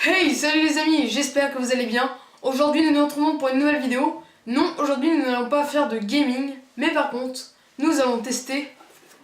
Hey, salut les amis, j'espère que vous allez bien. Aujourd'hui nous nous retrouvons pour une nouvelle vidéo. Non, aujourd'hui nous n'allons pas faire de gaming, mais par contre, nous allons tester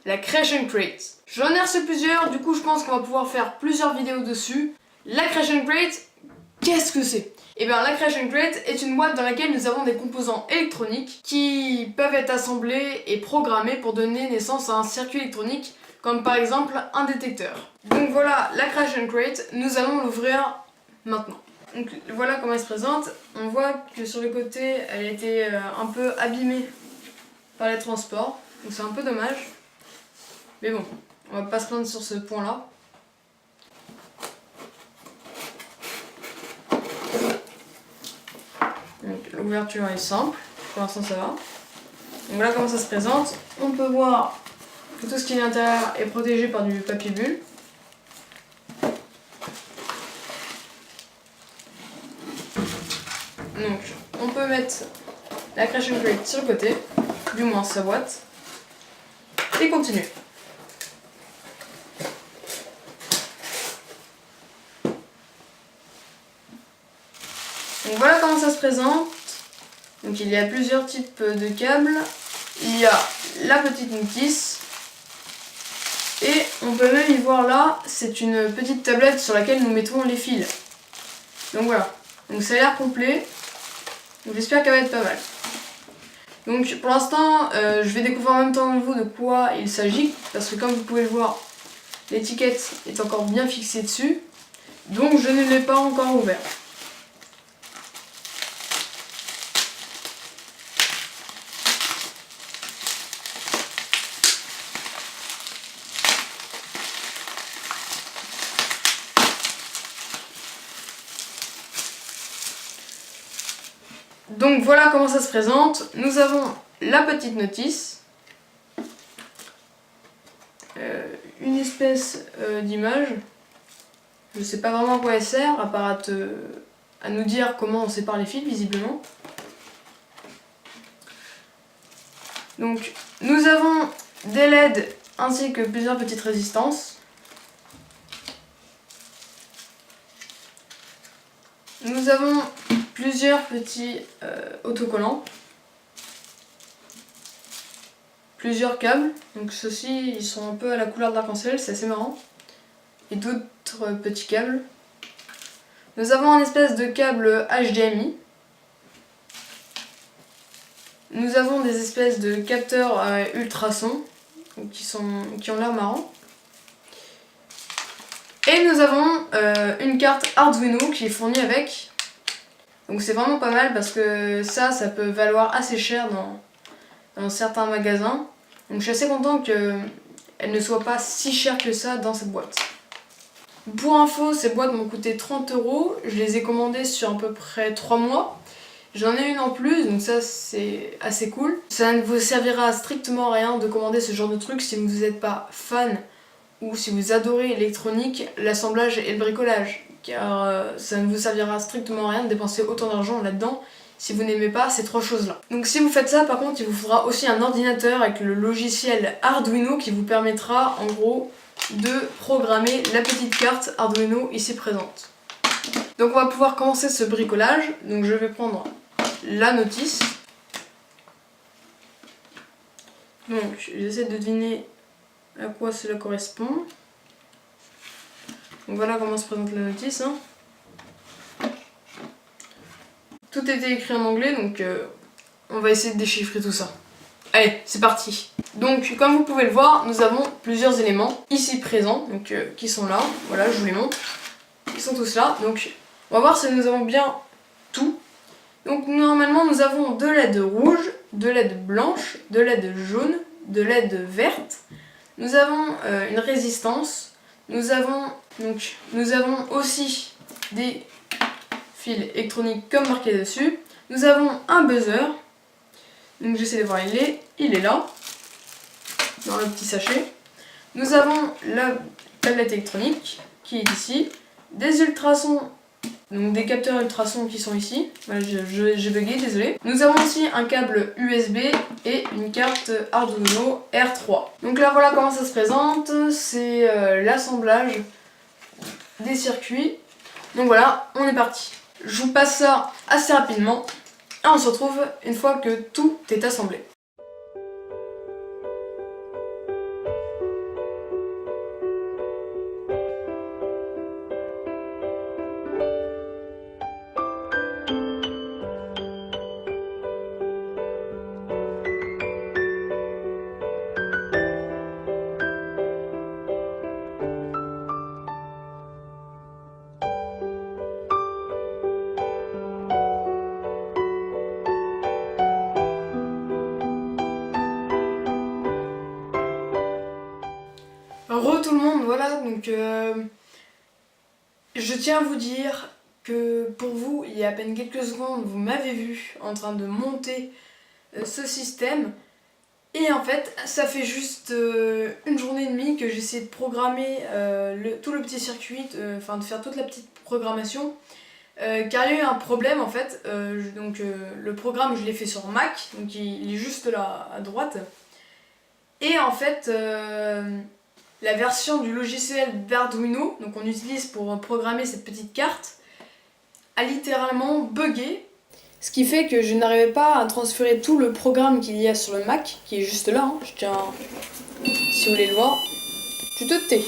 la Creation Crate. J'en ai reçu plusieurs, du coup je pense qu'on va pouvoir faire plusieurs vidéos dessus. La Creation Crate, qu'est-ce que c'est? Eh bien la Creation Crate est une boîte dans laquelle nous avons des composants électroniques qui peuvent être assemblés et programmés pour donner naissance à un circuit électronique, comme par exemple un détecteur. Donc voilà la Creation Crate, nous allons l'ouvrir maintenant. Donc voilà comment elle se présente. On voit que sur le côté elle a été un peu abîmée par les transports, donc c'est un peu dommage. Mais bon, on va pas se plaindre sur ce point là. L'ouverture est simple, pour l'instant ça va. Donc voilà comment ça se présente. On peut voir que tout ce qui est à l'intérieur est protégé par du papier bulle. Donc on peut mettre la Creation Crate sur le côté, du moins sa boîte, et continuer. Donc voilà comment ça se présente. Donc il y a plusieurs types de câbles. Il y a la petite notice. Et on peut même y voir là, c'est une petite tablette sur laquelle nous mettons les fils. Donc voilà. Donc ça a l'air complet. Donc j'espère qu'elle va être pas mal. Donc pour l'instant, je vais découvrir en même temps que vous de quoi il s'agit. Parce que comme vous pouvez le voir, l'étiquette est encore bien fixée dessus. Donc je ne l'ai pas encore ouvert. Donc voilà comment ça se présente. Nous avons la petite notice, une espèce d'image. Je ne sais pas vraiment à quoi elle sert, à part à nous dire comment on sépare les fils visiblement. Donc nous avons des LED ainsi que plusieurs petites résistances. Nous avons plusieurs petits autocollants, plusieurs câbles, donc ceux-ci ils sont un peu à la couleur de l'arc-en-ciel, c'est assez marrant, et d'autres petits câbles. Nous avons un espèce de câble HDMI, nous avons des espèces de capteurs ultrasons qui ont l'air marrants, et nous avons une carte Arduino qui est fournie avec. Donc c'est vraiment pas mal parce que ça peut valoir assez cher dans certains magasins. Donc je suis assez content qu'elle ne soit pas si chère que ça dans cette boîte. Pour info, ces boîtes m'ont coûté 30 €. Je les ai commandées sur à peu près 3 mois. J'en ai une en plus, donc ça c'est assez cool. Ça ne vous servira strictement à rien de commander ce genre de truc si vous n'êtes pas fan ou si vous adorez l'électronique, l'assemblage et le bricolage. Car ça ne vous servira strictement à rien de dépenser autant d'argent là-dedans si vous n'aimez pas ces trois choses-là. Donc si vous faites ça, par contre, il vous faudra aussi un ordinateur avec le logiciel Arduino qui vous permettra en gros de programmer la petite carte Arduino ici présente. Donc on va pouvoir commencer ce bricolage. Donc je vais prendre la notice. Donc j'essaie de deviner à quoi cela correspond. Donc voilà comment se présente la notice. Tout était écrit en anglais, donc on va essayer de déchiffrer tout ça. Allez, c'est parti. Donc comme vous pouvez le voir, nous avons plusieurs éléments ici présents, donc qui sont là. Voilà, je vous les montre. Ils sont tous là. Donc on va voir si nous avons bien tout. Donc normalement nous avons deux LED rouges, deux LED blanches, deux LED jaunes, deux LED vertes. Nous avons une résistance. Nous avons aussi des fils électroniques comme marqué dessus. Nous avons un buzzer. Donc j'essaie de voir, il est là, dans le petit sachet. Nous avons la tablette électronique qui est ici. Des ultrasons, donc des capteurs ultrasons qui sont ici. Voilà, j'ai bugué, désolé. Nous avons aussi un câble USB et une carte Arduino R3. Donc là voilà comment ça se présente. C'est l'assemblage des circuits. Donc voilà, on est parti. Je vous passe ça assez rapidement et on se retrouve une fois que tout est assemblé. Re tout le monde, voilà, donc je tiens à vous dire que pour vous, il y a à peine quelques secondes, vous m'avez vu en train de monter ce système. Et en fait, ça fait juste une journée et demie que j'essaie de programmer tout le petit circuit, enfin de faire toute la petite programmation. Car il y a eu un problème en fait, le programme je l'ai fait sur Mac, donc il est juste là à droite. Et en fait, la version du logiciel d'Arduino, donc on utilise pour programmer cette petite carte, a littéralement bugué. Ce qui fait que je n'arrivais pas à transférer tout le programme qu'il y a sur le Mac, qui est juste là, hein. Je tiens, si vous voulez le voir, tu te tais.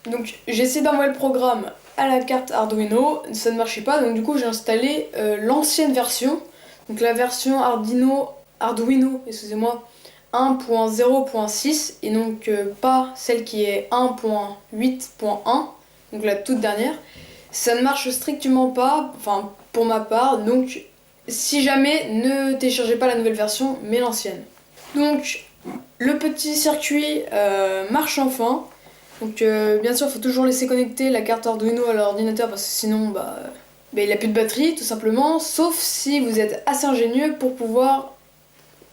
Donc j'ai essayé d'envoyer le programme à la carte Arduino, ça ne marchait pas, donc du coup j'ai installé l'ancienne version, donc la version Arduino, excusez-moi, 1.0.6 et donc pas celle qui est 1.8.1, donc la toute dernière. Ça ne marche strictement pas, enfin pour ma part, donc si jamais ne téléchargez pas la nouvelle version mais l'ancienne. Donc le petit circuit marche enfin. Donc bien sûr il faut toujours laisser connecter la carte Arduino à l'ordinateur parce que sinon il n'a plus de batterie tout simplement, sauf si vous êtes assez ingénieux pour pouvoir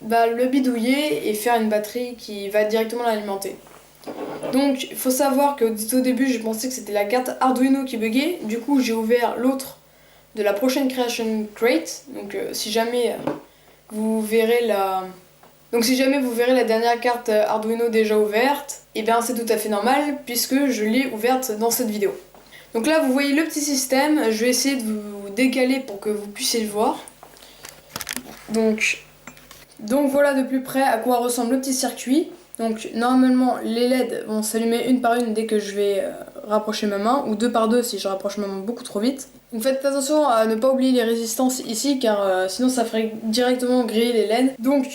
le bidouiller et faire une batterie qui va directement l'alimenter. Donc il faut savoir qu'au début j'ai pensé que c'était la carte Arduino qui buguait, du coup j'ai ouvert l'autre de la prochaine Creation Crate, donc si jamais vous verrez la dernière carte Arduino déjà ouverte, et bien c'est tout à fait normal puisque je l'ai ouverte dans cette vidéo. Donc là vous voyez le petit système, je vais essayer de vous décaler pour que vous puissiez le voir. Donc voilà de plus près à quoi ressemble le petit circuit. Donc normalement les LED vont s'allumer une par une dès que je vais rapprocher ma main, ou deux par deux si je rapproche ma main beaucoup trop vite. Donc faites attention à ne pas oublier les résistances ici car sinon ça ferait directement griller les LED. Donc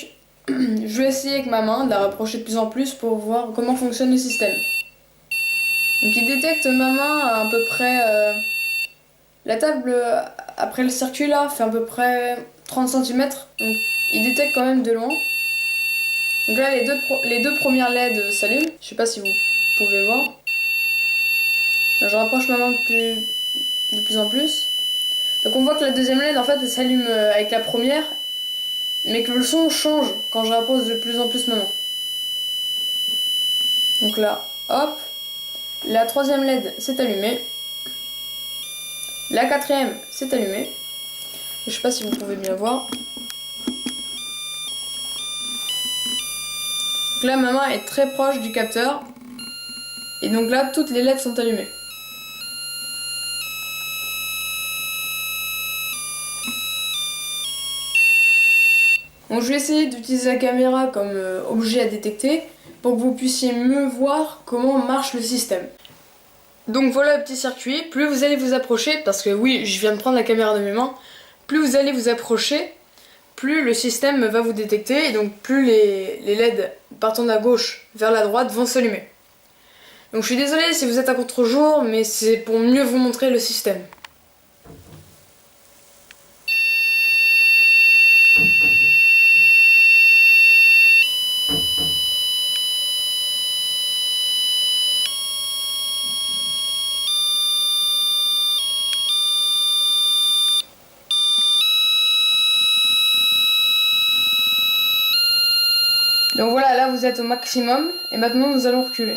je vais essayer avec ma main de la rapprocher de plus en plus pour voir comment fonctionne le système. Donc il détecte ma main à peu près... la table après le circuit là fait à peu près 30 cm. Donc il détecte quand même de loin. Donc là les deux premières LED s'allument. Je sais pas si vous pouvez voir. Là, je rapproche ma main de plus en plus. Donc on voit que la deuxième LED en fait elle s'allume avec la première, mais que le son change quand je rapproche de plus en plus ma main. Donc là, hop, la troisième LED s'est allumée. La quatrième s'est allumée. Je sais pas si vous pouvez bien voir. Donc là ma main est très proche du capteur. Et donc là toutes les LED sont allumées. Donc je vais essayer d'utiliser la caméra comme objet à détecter pour que vous puissiez mieux voir comment marche le système. Donc voilà le petit circuit, plus vous allez vous approcher, parce que oui je viens de prendre la caméra de mes mains, plus vous allez vous approcher, plus le système va vous détecter et donc plus les LED partant de la gauche vers la droite vont s'allumer. Donc je suis désolée si vous êtes à contre-jour, mais c'est pour mieux vous montrer le système. Donc voilà, là vous êtes au maximum, et maintenant nous allons reculer.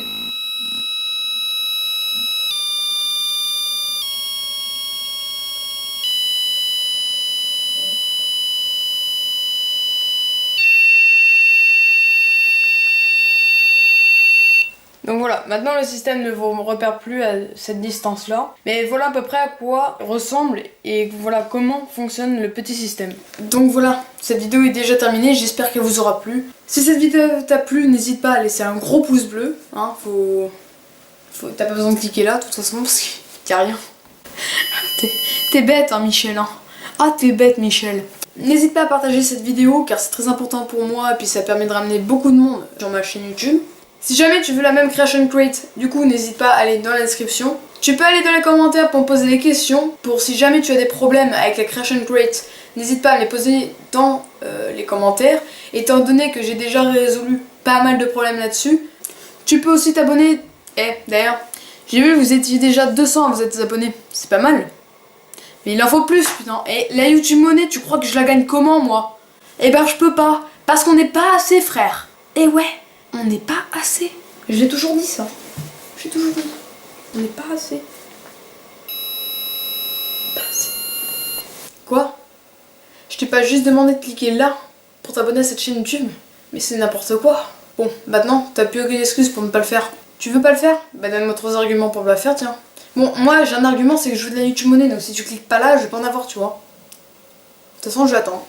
Donc voilà, voilà, maintenant le système ne vous repère plus à cette distance-là. Mais voilà à peu près à quoi ressemble et voilà comment fonctionne le petit système. Donc voilà, cette vidéo est déjà terminée, j'espère qu'elle vous aura plu. Si cette vidéo t'a plu, n'hésite pas à laisser un gros pouce bleu. Hein, t'as pas besoin de cliquer là, de toute façon, parce qu'il y a rien. T'es bête, hein, Michel. Hein. Ah, t'es bête, Michel. N'hésite pas à partager cette vidéo, car c'est très important pour moi, et puis ça permet de ramener beaucoup de monde sur ma chaîne YouTube. Si jamais tu veux la même Creation Crate, du coup, n'hésite pas à aller dans la description. Tu peux aller dans les commentaires pour me poser des questions, pour si jamais tu as des problèmes avec la Creation Crate, n'hésite pas à les poser dans les commentaires. Étant donné que j'ai déjà résolu pas mal de problèmes là-dessus, tu peux aussi t'abonner. D'ailleurs, j'ai vu que vous étiez déjà 200 à vous êtes abonnés, c'est pas mal. Mais il en faut plus, putain. Et la YouTube Money, tu crois que je la gagne comment, moi? Eh ben, je peux pas, parce qu'on n'est pas assez, frère. Et ouais, on n'est pas assez. Je l'ai toujours dit, ça. J'ai toujours dit. On n'est pas assez. Pas assez. Quoi? Je t'ai pas juste demandé de cliquer là pour t'abonner à cette chaîne YouTube? Mais c'est n'importe quoi. Bon, maintenant, t'as plus aucune excuse pour ne pas le faire. Tu veux pas le faire? Bah donne-moi 3 arguments pour le faire, tiens. Bon, moi j'ai un argument, c'est que je veux de la YouTube Money, donc si tu cliques pas là, je vais pas en avoir, tu vois. De toute façon, j'attends.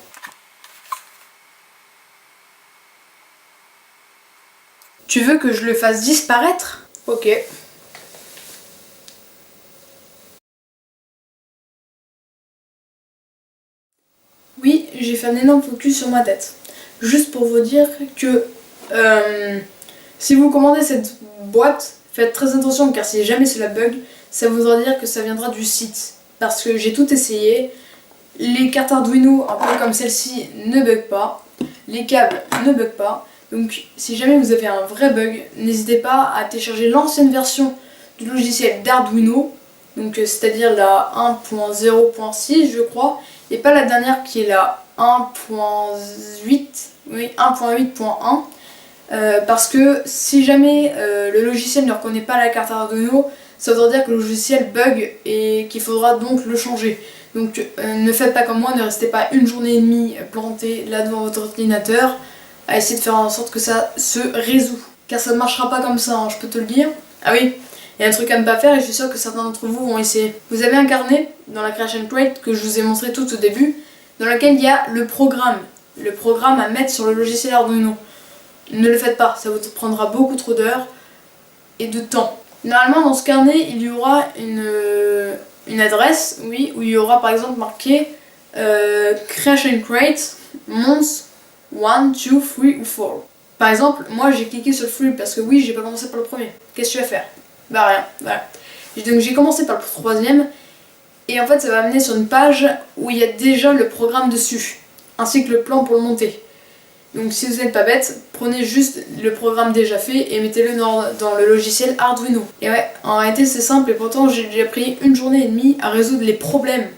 Tu veux que je le fasse disparaître? Ok. Oui, j'ai fait un énorme focus sur ma tête. Juste pour vous dire que si vous commandez cette boîte, faites très attention, car si jamais cela bug, ça voudra dire que ça viendra du site. Parce que j'ai tout essayé. Les cartes Arduino, un peu comme celle-ci, ne bug pas. Les câbles ne bug pas. Donc si jamais vous avez un vrai bug, n'hésitez pas à télécharger l'ancienne version du logiciel d'Arduino. Donc c'est-à-dire la 1.0.6 je crois. Et pas la dernière qui est la 1.8. Oui, 1.8.1. Parce que si jamais le logiciel ne reconnaît pas la carte Arduino, ça voudra dire que le logiciel bug et qu'il faudra donc le changer. Donc ne faites pas comme moi, ne restez pas une journée et demie planté là devant votre ordinateur à essayer de faire en sorte que ça se résout. Car ça ne marchera pas comme ça, hein, je peux te le dire. Ah oui, il y a un truc à ne pas faire et je suis sûre que certains d'entre vous vont essayer. Vous avez un carnet dans la Creation Crate que je vous ai montré tout au début, dans lequel il y a le programme à mettre sur le logiciel Arduino. Ne le faites pas, ça vous prendra beaucoup trop d'heures et de temps. Normalement dans ce carnet il y aura une adresse, oui, où il y aura par exemple marqué Creation Crate, months 1, 2, 3 ou 4. Par exemple, moi j'ai cliqué sur le 3 parce que oui, j'ai pas commencé par le premier. Qu'est-ce que tu vas faire? Bah rien, voilà. Donc j'ai commencé par le troisième et en fait ça va amener sur une page où il y a déjà le programme dessus, ainsi que le plan pour le monter. Donc si vous n'êtes pas bête, prenez juste le programme déjà fait et mettez-le dans le logiciel Arduino. Et ouais, en réalité c'est simple et pourtant j'ai déjà pris une journée et demie à résoudre les problèmes.